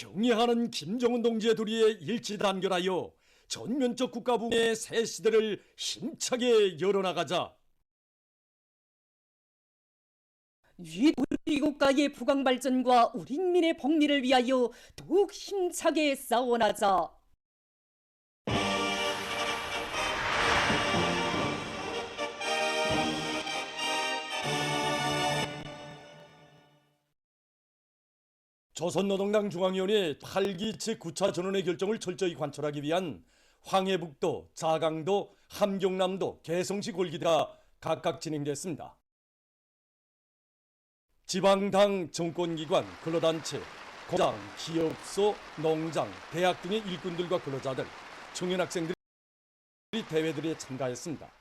경애하는 김정은 동지의 도리에 일치단결하여 전면적 국가부흥의 새 시대를 힘차게 열어나가자. 우리 국가의 부강 발전과 우리 인민의 복리를 위하여 더욱 힘차게 싸워나자. 조선노동당 중앙위원회 8기 제9차 전원의 결정을 철저히 관철하기 위한 황해북도, 자강도, 함경남도, 개성시 골기대가 각각 진행됐습니다. 지방당, 정권기관, 근로단체, 공장, 기업소, 농장, 대학 등의 일꾼들과 근로자들, 청년학생들이 대회들에 참가했습니다.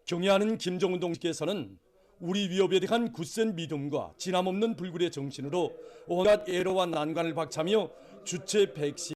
경애하는 김정은 동지께서는 우리 위협에 대한 굳센 믿음과 진함없는 불굴의 정신으로 온갖 애로와 난관을 박차며 주체 백시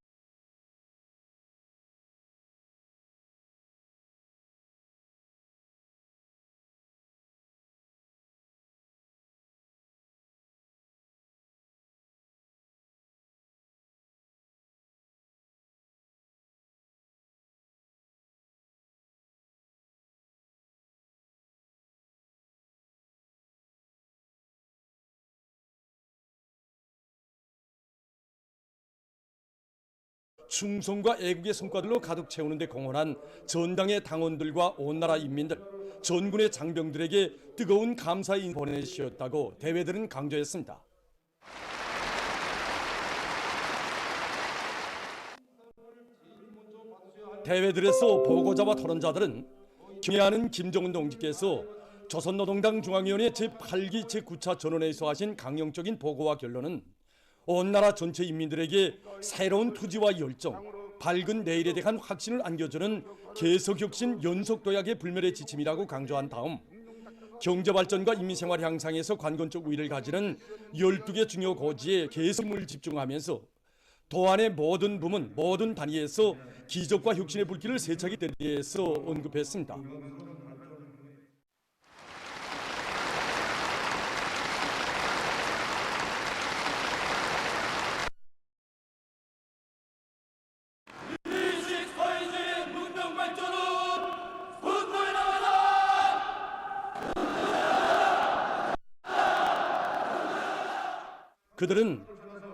충성과 애국의 성과들로 가득 채우는 데 공헌한 전당의 당원들과 온 나라 인민들, 전군의 장병들에게 뜨거운 감사의 인사를 보내주셨다고 대회들은 강조했습니다. 대회들에서 보고자와 토론자들은 경애하는 김정은 동지께서 조선노동당 중앙위원회 제8기 제9차 전원회의에서 하신 강령적인 보고와 결론은 온 나라 전체 인민들에게 새로운 투지와 열정, 밝은 내일에 대한 확신을 안겨주는 계속혁신 연속도약의 불멸의 지침이라고 강조한 다음 경제발전과 인민생활 향상에서 관건적 우위를 가지는 12개 중요 고지에 계속을 집중하면서 도안의 모든 부문, 모든 단위에서 기적과 혁신의 불길을 세차게 떼기 위해서 언급했습니다. 그들은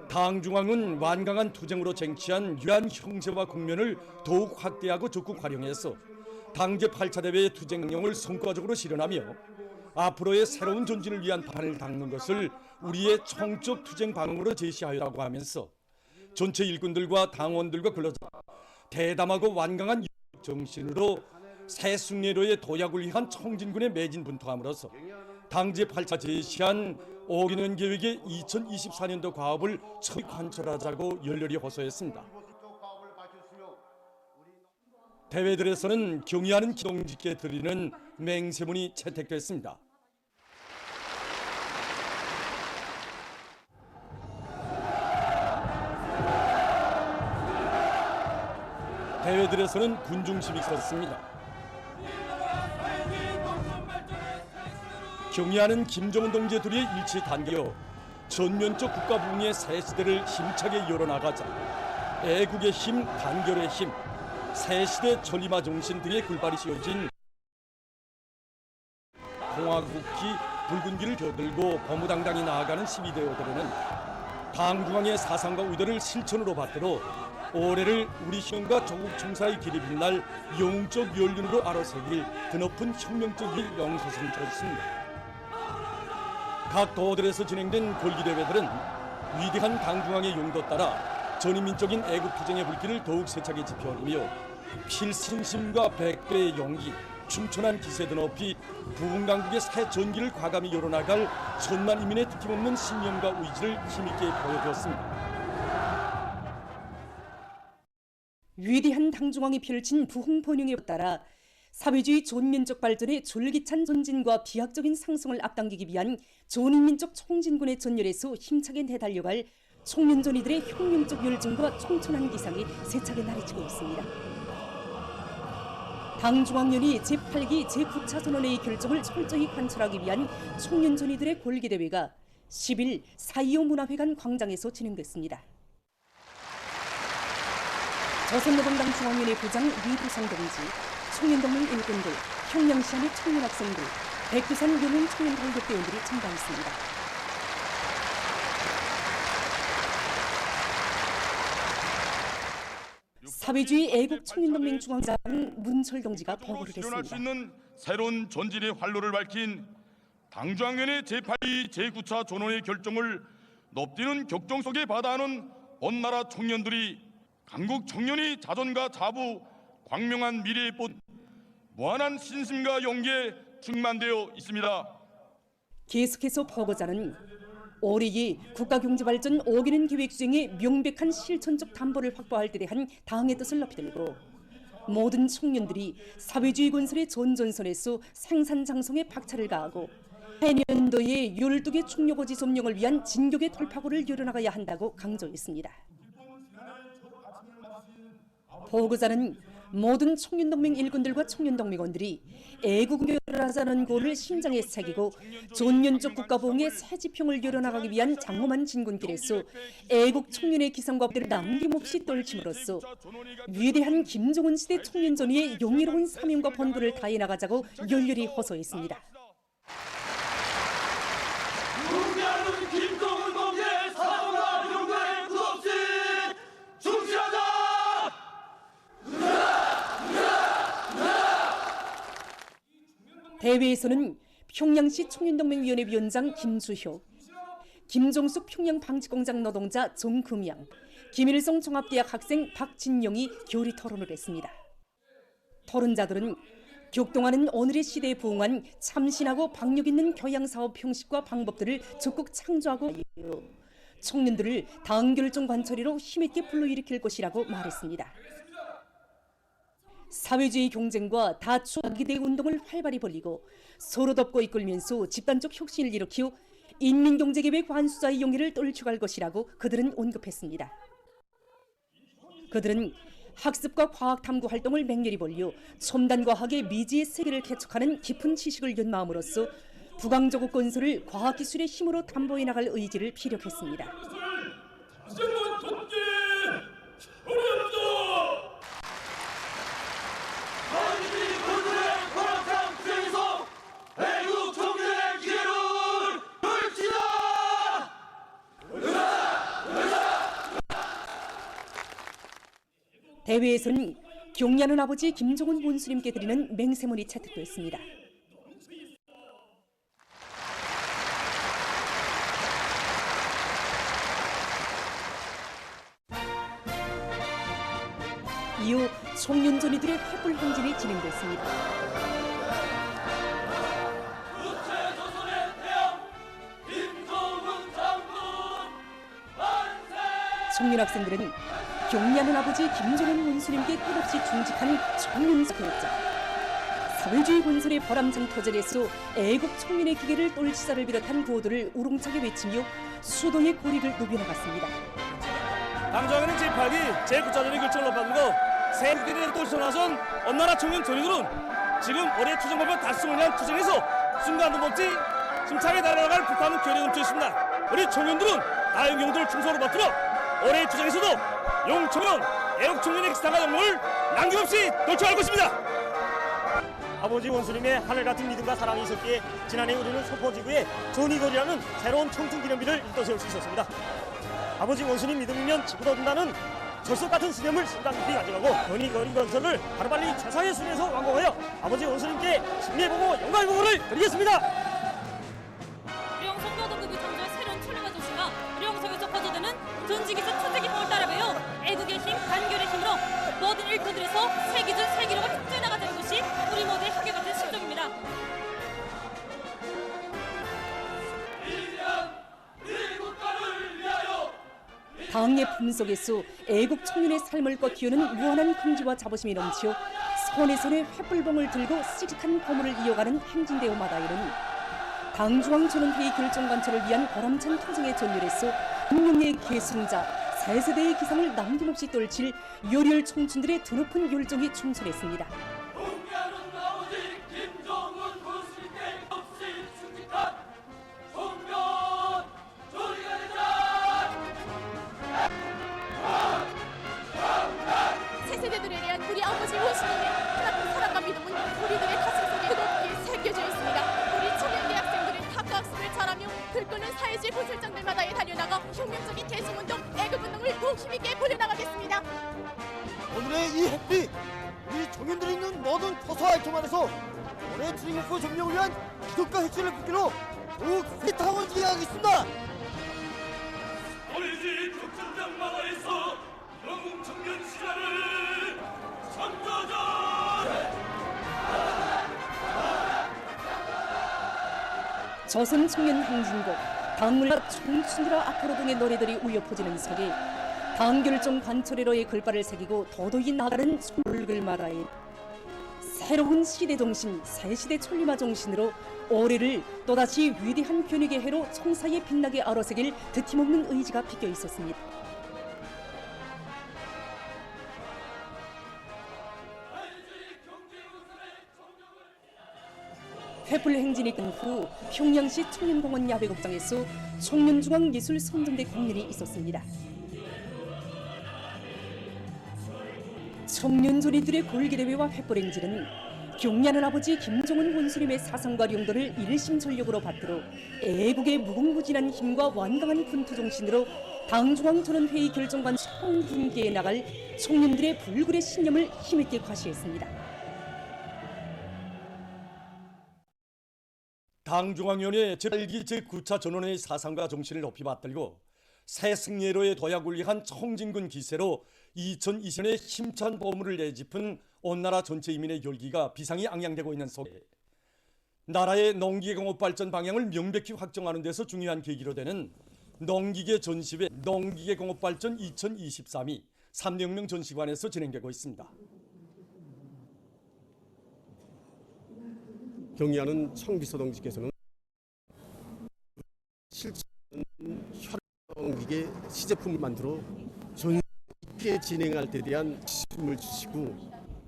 당 중앙은 완강한 투쟁으로 쟁취한 유한 형세와 국면을 더욱 확대하고 적극 활용해서 당 제8차 대회의 투쟁 강령을 성과적으로 실현하며 앞으로의 새로운 전진을 위한 판을 닦는 것을 우리의 총적 투쟁 방향으로 제시하였다고 하면서 전체 일꾼들과 당원들과 근로자 대담하고 완강한 정신으로 새 순례로의 도약을 위한 총진군에 매진분투함으로써 당 제8차 제시한 5개년 계획의 2024년도 과업을 철저히 관철하자고 열렬히 호소했습니다. 대회들에서는 경의하는 기동직께 드리는 맹세문이 채택됐습니다. 대회들에서는 군중심이 있었습니다. 경애하는 김정은 동지의 도리에 일치 단결, 전면적 국가부흥의 새 시대를 힘차게 열어나가자. 애국의 힘, 단결의 힘, 새 시대 전리마 정신 등의 글발이 씌워진 공화국기 붉은 길을 겨들고 범무당당히 나아가는 12대여들에는 당 중앙의 사상과 의도를 실천으로 받들어 올해를 우리 시험과 조국 총사의 길이 빛날 영웅적 연륜으로 아로새길 드높은 혁명적 일 영소승을 쳤습니다. 각 도들에서 진행된 골기대회들은 위대한 당중앙의 용도 따라 전인민적인 애국투쟁의 불길을 더욱 세차게 지펴오며 필승심과 백배의 용기, 춤천한 기세 드높이 부흥강국의 새 전기를 과감히 열어나갈 천만 인민의 특김없는 신념과 의지를 힘있게 보여주었습니다. 위대한 당중앙이 펼친 부흥 번영에 따라 사회주의 존민족 발전의 졸기찬 전진과 비약적인 상승을 앞당기기 위한 존인민족 총진군의 전열에서 힘차게 내달려갈 총민전이들의 혁명적 열정과 총천한 기상이 세차게 나르치고 있습니다. 당중앙위원회 제8기 제9차 전원회의 결정을 철저히 관철하기 위한 총연전이들의 골기대회가 10일 4.25 문화회관 광장에서 진행됐습니다. 조선노동당 중앙위원회 부장 위두성 동지, 청년동맹 일꾼들, 평양시안의 청년학생들, 백두산 용인 청년단격대원들이 참가했습니다. 사회주의 애국 청년동맹 중앙장 문철 동지가 보고를 실현할 수 했습니다. 있는 새로운 전진의 활로를 밝힌 당중앙위원회 제8위 제9차 전원의 결정을 높디는 격정 속에 받아하는 온 나라 청년들이 강국 청년의 자존과 자부, 광명한 미래의 꽃, 무한한 신심과 용기에 충만되어 있습니다. 계속해서 보고자는 올해의 국가경제발전 5개년 계획 수행에 명백한 실천적 담보를 확보할 데 대한 당의 뜻을 높이 들고 모든 청년들이 사회주의 건설의 전전선에서 생산장성에 박차를 가하고 해년도에 12개 충력고지 점령을 위한 진격의 돌파구를 열어나가야 한다고 강조했습니다. 보고자는 모든 청년동맹 일꾼들과 청년동맹원들이 애국을 하자는 고를 심장에 새기고 전면적 국가보응의 새 지평을 열어나가기 위한 장엄한 진군길에서 애국 청년의 기성과 법대를 남김없이 떨침으로써 위대한 김정은 시대 청년전의의 용의로운 사명과 본분을 다해 나가자고 열렬히 호소했습니다. 존경하는 김정은 동지의 사랑과 용감에 끝없이 충실하자! 대회에서는 평양시 청년동맹위원회 위원장 김주효, 김종숙 평양방직공장 노동자 정금양, 김일성 종합대학 학생 박진영이 교리 토론을 했습니다. 토론자들은 격동하는 오늘의 시대에 부응한 참신하고 박력 있는 교양사업 형식과 방법들을 적극 창조하고 청년들을 당결정 관철이로 힘있게 불러일으킬 것이라고 말했습니다. 사회주의 경쟁과 다수기대 운동을 활발히 벌이고 서로 덮고 이끌면서 집단적 혁신을 일으키고 인민경제계획 관수자의 용의를 떨쳐갈 것이라고 그들은 언급했습니다. 그들은 학습과 과학 탐구 활동을 맹렬히 벌여 첨단 과학의 미지의 세계를 개척하는 깊은 지식을 연마함으로써 부강조국 건설을 과학기술의 힘으로 담보해 나갈 의지를 피력했습니다. 애국 청년의 기회를 열지다! 대회에서는 경례하는 아버지 김정은 원수님께 드리는 맹세문이 채택됐습니다. 이후 청년전의들의 횃불 행진이 진행됐습니다. 청년학생들은 경례하는 아버지 김정은 원수님께 끝없이 중직한 청년사 교육자, 사회주의 건설의 보람찬 터전에서 애국 청년의 기계를 떨치사를 비롯한 구호들을 우렁차게 외치며 수도의 고리를 누벼나갔습니다. 당중앙위는 제8기 제9차전의 결정을 높아들고 새 국기를 떨쳐 나선 온나라 청년 전의들은 지금 올해 투쟁법을 달성을 위한 투쟁에서 순간도 먹지 힘차게 달려나갈 불타는 결의에 넘쳐 있습니다. 우리 청년들은 다음 용도를 충성으로 받들어 올해의 투쟁에서도 용청년, 애국청년의 기상과 영광을 남김없이 돌쳐갈 것입니다. 아버지 원수님의 하늘같은 믿음과 사랑이 있었기에 지난해 우리는 소포지구에 전의거리라는 새로운 청춘기념비를 일떠세울 수 있었습니다. 아버지 원수님 믿음이면 지구도 얻는다는 절석 같은 스념을 심장 깊이 가져가고 전의거리 건설을 하루빨리 최상의 수준에서 완공하여 아버지 원수님께 승리해보고 영광의 보고를 드리겠습니다. 우리영성교도국이 창조한 새로운 춘향의 도시가 우리영성에서 거저되는 전지기적 초대기법을 따라배워 애국의 힘, 단결의 힘으로 모든 일터들에서 세기준 세기록을 탁자해 나가자는 것이 우리 모두의 한결같은 심정입니다. 당의 품속에서 애국 청년의 삶을 꽃피우는 무한한 긍지와 자부심이 넘치어 손에 횃불봉을 들고 씩씩한 포문을 이어가는 행진대오마다에는 당중앙전원회의 결정관철을 위한 보람찬 투쟁의 전율에서 운명의 계승자, 새 세대의 기상을 남김없이 떨칠 열혈 청춘들의 드높은 열정이 충천했습니다. 존경하는 아버지 김정은 원수님께 없이 충직한 청년 바다에 달려나가 혁명적인 대승운동, 애국운동을 더욱 힘있게 벌여나가겠습니다. 오늘의 이 햇빛, 우리 청년들이 있는 모든 토사활동 안에서 올해 주인공포 점령을 위한 기독과 혁신을 붙기로 더욱 세탁을 기하겠습니다. 우리 집 격전장 마다에서 영웅 청년 시간을 선도자. 조선 청년 행진곡 당물과 춤춘이라 앞으로 등의 노래들이 울려 퍼지는 속에 당결정 관철회로의 글발을 새기고 도도히 나가는 솔글마라에 새로운 시대 정신, 새 시대 천리마 정신으로 올해를 또다시 위대한 변혁의 해로 청사에 빛나게 아로새길 드팀없는 의지가 비껴 있었습니다. 횃불 행진이 끝 후 평양시 청년공원 야외극장에서 청년중앙예술선전대 공연이 있었습니다. 청년조리들의 골기대회와 횃불 행진은 경려하는 아버지 김정은 원수님의 사상과 용도를 일심전력으로 받들어 애국의 무궁무진한 힘과 완강한 군투 정신으로 당중앙전원회의 결정관 총분기에 나갈 청년들의 불굴의 신념을 힘있게 과시했습니다. 당중앙위원회 제8기 제9차 전원의 사상과 정신을 높이 받들고 새 승리로의 도약을 위한 청진군 기세로 2020년에 힘찬 보물을 내짚은 온 나라 전체 이민의 열기가 비상이 앙양되고 있는 속에 나라의 농기계 공업 발전 방향을 명백히 확정하는 데서 중요한 계기로 되는 농기계 전시회 농기계 공업 발전 2023이 삼령명 전시관에서 진행되고 있습니다. 경의하는 청비서 동지께서는 실전 혈농기계 시제품을 만들어 전 세계 진행할 때 대한 지침을 주시고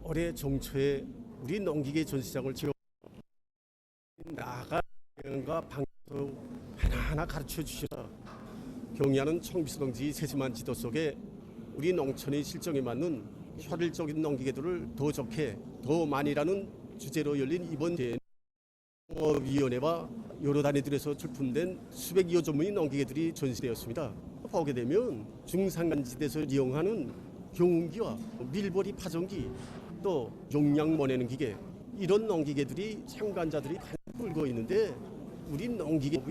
올해 정초에 우리 농기계 전시장을 지어 나아가는가 방향도 하나하나 가르쳐 주시라. 경의하는 청비서 동지 세심한 지도 속에 우리 농촌의 실정에 맞는 효율적인 농기계들을 더 좋게 더 많이라는 주제로 열린 이번 대회는 위원회와 여러 단위들에서 출품된 수백여 전문의 농기계들이 전시되었습니다. 보게 되면 중산간지대에서 이용하는 경운기와 밀보리 파종기 또 용량 모내는 기계 이런 농기계들이 참관자들이 많이 끌고 있는데 우리 농기계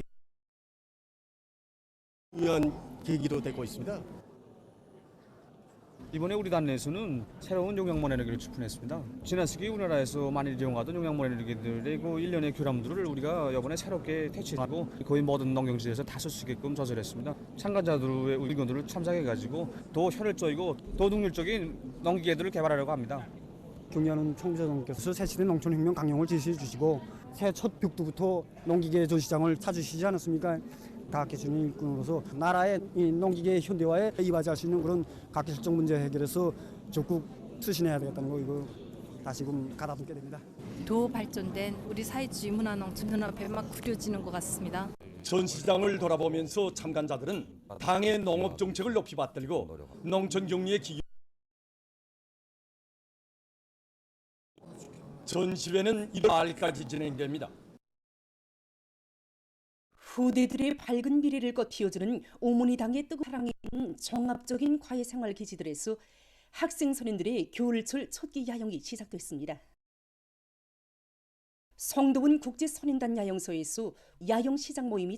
중요한 계기로 되고 있습니다. 이번에 우리 단내에서는 새로운 용량모내기를 출품했습니다. 지난 시기 우리나라에서 많이 이용하던 용량모내기들의 그 일련의 교람들을 우리가 이번에 새롭게 퇴치하고 거의 모든 농경지에서 다 쓸 수 있게끔 조절했습니다. 참가자들의 의견들을 참작해가지고 더 효율적이고 더 능률적인 농기계들을 개발하려고 합니다. 경의하는 총비서장께서 새시대 농촌혁명 강령을 제시해 주시고 새해 첫 벽두부터 농기계 전시장을 찾으시지 않았습니까? 각계수님 일꾼으로서 나라의 이 농기계 현대화에 이바지할 수 있는 그런 각계실정 문제 해결해서 적극 추진해야 되겠다는 거 이거 다시금 가다듬게 됩니다. 더 발전된 우리 사회주의 문화농촌 눈앞에 막 그려지는 것 같습니다. 전시장을 돌아보면서 참관자들은 당의 농업 정책을 높이 받들고 농촌 격리의 기교 전시회는 1월 말까지 진행됩니다. 후대들의 밝은 미래를 꽃피워주는 오모니 당의 뜨거운 사랑이 있는 종합적인 과외생활 기지들에서 학생 소년들의 겨울철 첫끼 야영이 시작됐습니다. 성도원 국제소년단 야영소에서 야영 시작 모임이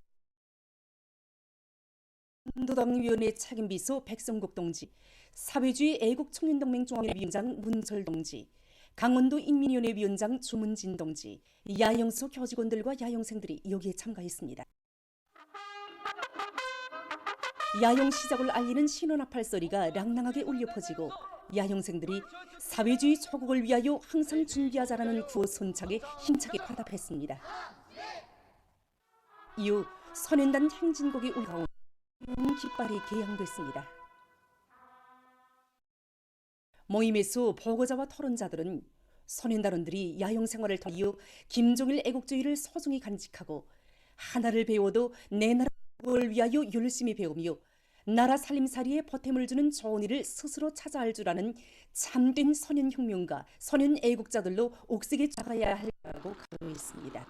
인도당위원회 책임비서 백성국 동지, 사회주의 애국청년동맹 중앙위원회 위원장 문철 동지, 강원도 인민위원회 위원장 주문진 동지, 야영소 교직원들과 야영생들이 여기에 참가했습니다. 야영 시작을 알리는 신원아팔 소리가 랑랑하게 울려 퍼지고 야영생들이 사회주의 초국을 위하여 항상 준비하자라는 구호 손착에 힘차게 화답했습니다. 이후 선연단 행진곡이 울가온 깃발이 개양됐습니다. 모임에서 보고자와 토론자들은 선연단원들이 야영생활을 통해 김종일 애국주의를 소중히 간직하고 하나를 배워도 내 나라를 위하여 열심히 배우며 나라 살림살이에 보탬을 주는 좋은 일을 스스로 찾아 할 줄 아는 참된 선연혁명가, 선연애국자들로 옥색에 나가야 할라고 강조했습니다.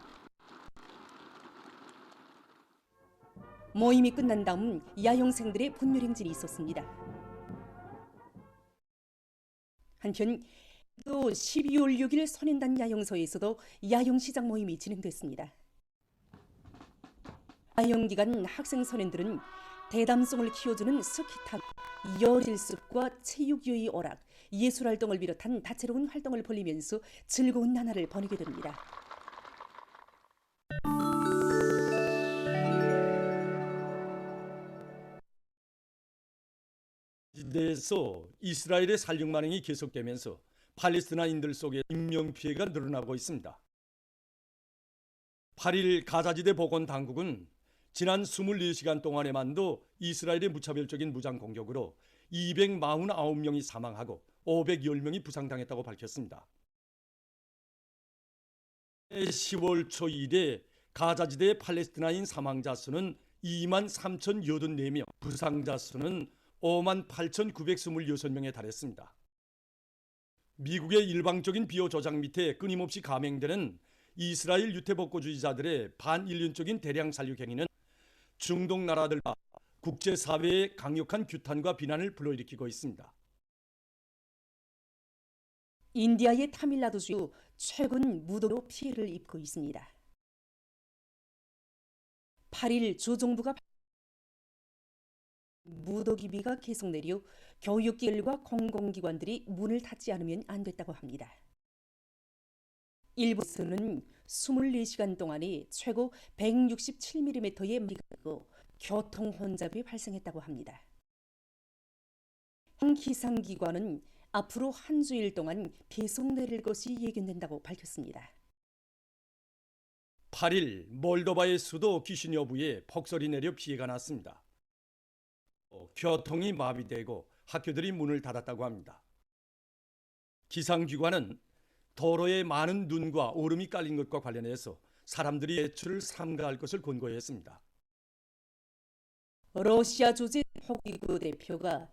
모임이 끝난 다음 야영생들의 분묘행진이 있었습니다. 한편 또 12월 6일 선인단 야영소에서도 야영시장 모임이 진행됐습니다. 야영 기간 학생 선인들은 대담성을 키워주는 스키탑, 여질습과 체육유의 오락, 예술활동을 비롯한 다채로운 활동을 벌이면서 즐거운 나날을 보내게 됩니다. 시대에서 이스라엘의 살육 만행이 계속되면서 팔레스타인들 속에 인명피해가 늘어나고 있습니다. 8일 가자지대 보건당국은 지난 24시간 동안에만도 이스라엘의 무차별적인 무장 공격으로 249명이 사망하고 510명이 부상당했다고 밝혔습니다. 10월 초 이래 가자지대의 팔레스타인 사망자 수는 23,084명, 부상자 수는 58,926명에 달했습니다. 미국의 일방적인 비호 조작 밑에 끊임없이 감행되는 이스라엘 유태복고주의자들의 반인륜적인 대량 살육 행위는 중동 나라들과 국제사회의 강력한 규탄과 비난을 불러일으키고 있습니다. 인디아의 타밀나두주 최근 무더기로 피해를 입고 있습니다. 8일 주정부가 무더기비가 계속 내려 교육기관과 공공기관들이 문을 닫지 않으면 안 됐다고 합니다. 일부에서는 24시간 동안에 최고 167mm의 비가 내리고 교통 혼잡이 발생했다고 합니다. 한 기상기관은 앞으로 한 주일 동안 계속 내릴 것이 예견된다고 밝혔습니다. 8일 몰도바의 수도 키시녀브에 폭설이 내려 피해가 났습니다. 교통이 마비되고 학교들이 문을 닫았다고 합니다. 기상기관은 도로에 많은 눈과 얼음이 깔린 것과 관련해서 사람들이 외출을 삼가할 것을 권고했습니다. 러시아 주재 호기구 대표가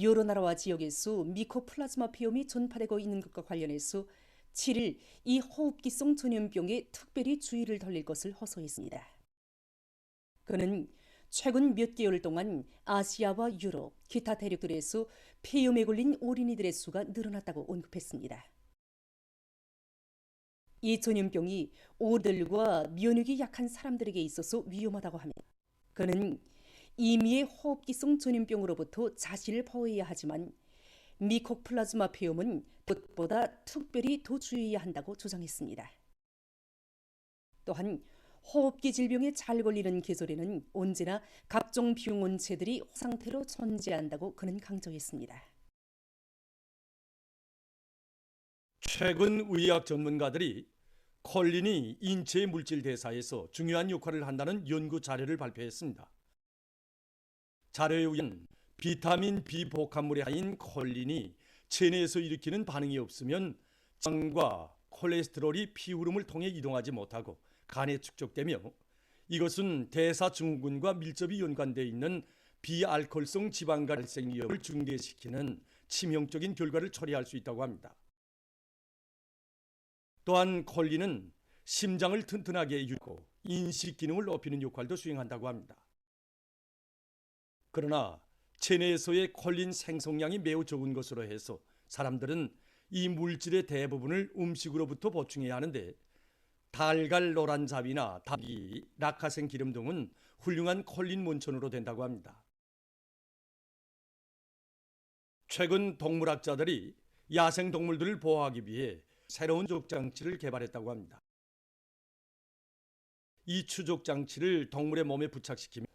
여러 나라와 지역에서 미코플라즈마 비염이 전파되고 있는 것과 관련해서 7일 이 호흡기성 전염병에 특별히 주의를 돌릴 것을 호소했습니다. 그는 최근 몇 개월 동안 아시아와 유럽, 기타 대륙들에서 폐렴에 걸린 어린이들의 수가 늘어났다고 언급했습니다. 이 전염병이 어른들과 면역이 약한 사람들에게 있어서 위험하다고 하며 그는 이미의 호흡기성 전염병으로부터 자신을 보호해야 하지만 미코플라즈마 폐렴은 그것보다 특별히 더 주의해야 한다고 주장했습니다. 또한 호흡기 질병에 잘 걸리는 계절에는 언제나 각종 병원체들이 상태로 존재한다고 그는 강조했습니다. 최근 의학 전문가들이 콜린이 인체 물질 대사에서 중요한 역할을 한다는 연구 자료를 발표했습니다. 자료에 의하면 비타민 B 복합물의 하인 콜린이 체내에서 일으키는 반응이 없으면 지방과 콜레스테롤이 피흐름을 통해 이동하지 못하고 간에 축적되며 이것은 대사 증후군과 밀접히 연관되어 있는 비알코올성 지방간 발생 위험을 증대시키는 치명적인 결과를 초래할 수 있다고 합니다. 또한 콜린은 심장을 튼튼하게 유지하고 인식 기능을 높이는 역할도 수행한다고 합니다. 그러나 체내에서의 콜린 생성량이 매우 적은 것으로 해서 사람들은 이 물질의 대부분을 음식으로부터 보충해야 하는데 달걀 노란잡이나 닭이, 낙하생 기름 등은 훌륭한 콜린 원천으로 된다고 합니다. 최근 동물학자들이 야생 동물들을 보호하기 위해 새로운 추적 장치를 개발했다고 합니다. 이 추적 장치를 동물의 몸에 부착시키면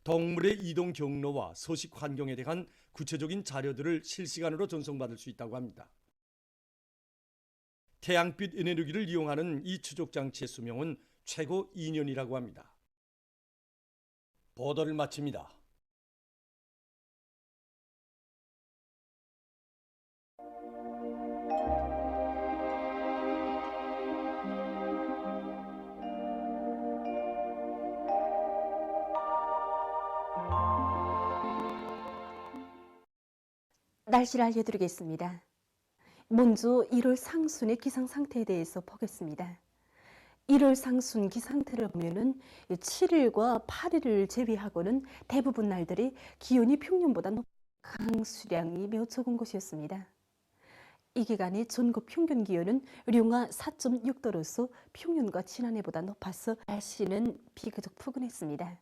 동물의 이동 경로와 서식 환경에 대한 구체적인 자료들을 실시간으로 전송받을 수 있다고 합니다. 태양빛 에너지를 이용하는 이 추적 장치의 수명은 최고 2년이라고 합니다. 보도를 마칩니다. 날씨를 알려드리겠습니다. 먼저 1월 상순의 기상 상태에 대해서 보겠습니다. 1월 상순기 상태를 보면은 7일과 8일을 제외하고는 대부분 날들이 기온이 평년보다 높은 강수량이 매우 적은 곳이었습니다. 이 기간의 전국 평균 기온은 룡화 4.6도로서 평년과 지난해보다 높아서 날씨는 비교적 푸근했습니다.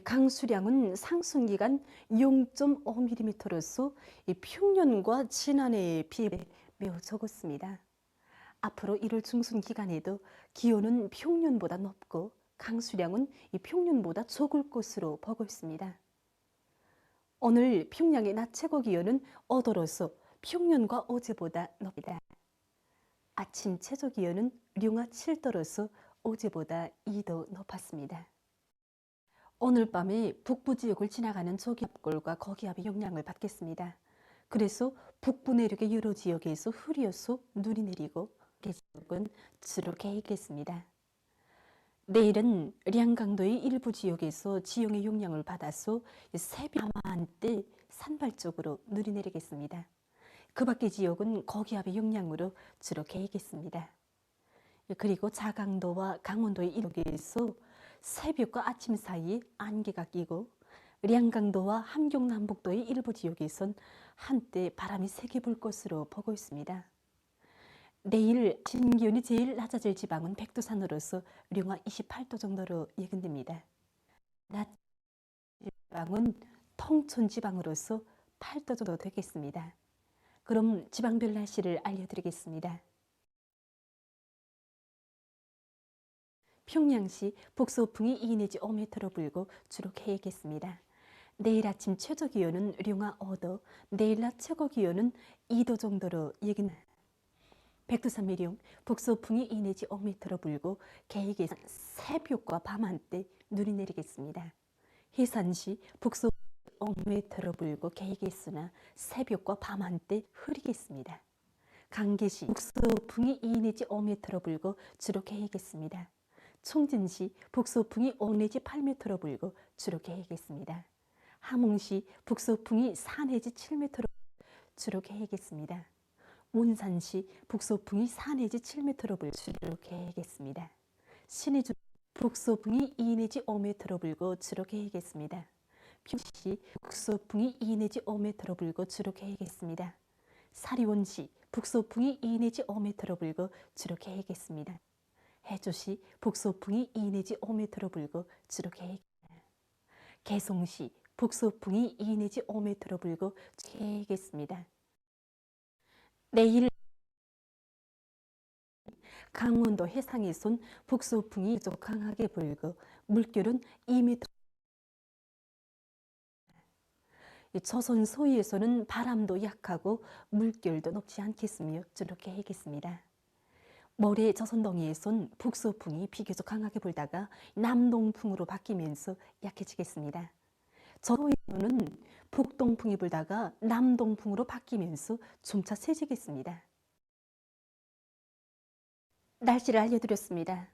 강수량은 상순기간 0.5mm로서 평년과 지난해에 비해 매우 적었습니다. 앞으로 1월 중순 기간에도 기온은 평년보다 높고 강수량은 평년보다 적을 것으로 보고 있습니다. 오늘 평양의 낮 최고 기온은 5도로서 평년과 어제보다 높습니다. 아침 최저 기온은 룡화 7도로서 어제보다 2도 높았습니다. 오늘 밤에 북부 지역을 지나가는 저기압골과 거기압의 영향을 받겠습니다. 그래서 북부 내륙의 여러 지역에서 흐려서 눈이 내리고 지역은 주로 개겠습니다. 내일은 량강도의 일부 지역에서 지형의 영향을 받아서 새벽 한때 산발적으로 눈이 내리겠습니다. 그 밖의 지역은 거기압의 영향으로 주로 개겠습니다. 그리고 자강도와 강원도의 일부에서 새벽과 아침 사이에 안개가 끼고 량강도와 함경남북도의 일부 지역에선 한때 바람이 세게 불 것으로 보고 있습니다. 내일 아침 기온이 제일 낮아질 지방은 백두산으로서 룡화 28도 정도로 예견됩니다. 낮 지방은 통천 지방으로서 8도 정도 되겠습니다. 그럼 지방별 날씨를 알려드리겠습니다. 평양시 북서풍이 2 내지 5m로 불고 주로 개겠습니다. 내일 아침 최저 기온은 룡화 5도, 내일 낮 최고 기온은 2도 정도로 예견됩니다. 백두산 미룡 북서풍이 2 내지 5m로 불고 계획에 새벽과 밤 한때 눈이 내리겠습니다. 해산시 북서풍이 5m로 불고 계획에 있으나 새벽과 밤 한때 흐리겠습니다. 강계시 북서풍이 2 내지 5m로 불고 주로 계획했습니다. 총진시 북서풍이 5 내지 8m로 불고 주로 계획했습니다. 함흥시 북서풍이 4 내지 7m로 주로 계획했습니다. 온산시 북서풍이 4 내지 7m로 불고 주로 계획했습니다. 신의주 북서풍이 2 내지 5m로 불고 주로 계획했습니다. 평시 북서풍이 2 내지 5m로 불고 주로 계획했습니다. 사리원시 북서풍이 2 내지 5m로 불고 주로 계획했습니다. 해조시 북서풍이 2 내지 5m로 불고 주로 계획했습니다. 개성시 북서풍이 2 내지 5m로 불고 계획했습니다. 내일 강원도 해상에선 북서풍이 강하게 불고 물결은 2m. 조선 서해에서는 바람도 약하고 물결도 높지 않겠으며 주로 계획했습니다. 모레 조선동해에선 북서풍이 비교적 강하게 불다가 남동풍으로 바뀌면서 약해지겠습니다. 저도에서는 북동풍이 불다가 남동풍으로 바뀌면서 점차 세지겠습니다. 날씨를 알려드렸습니다.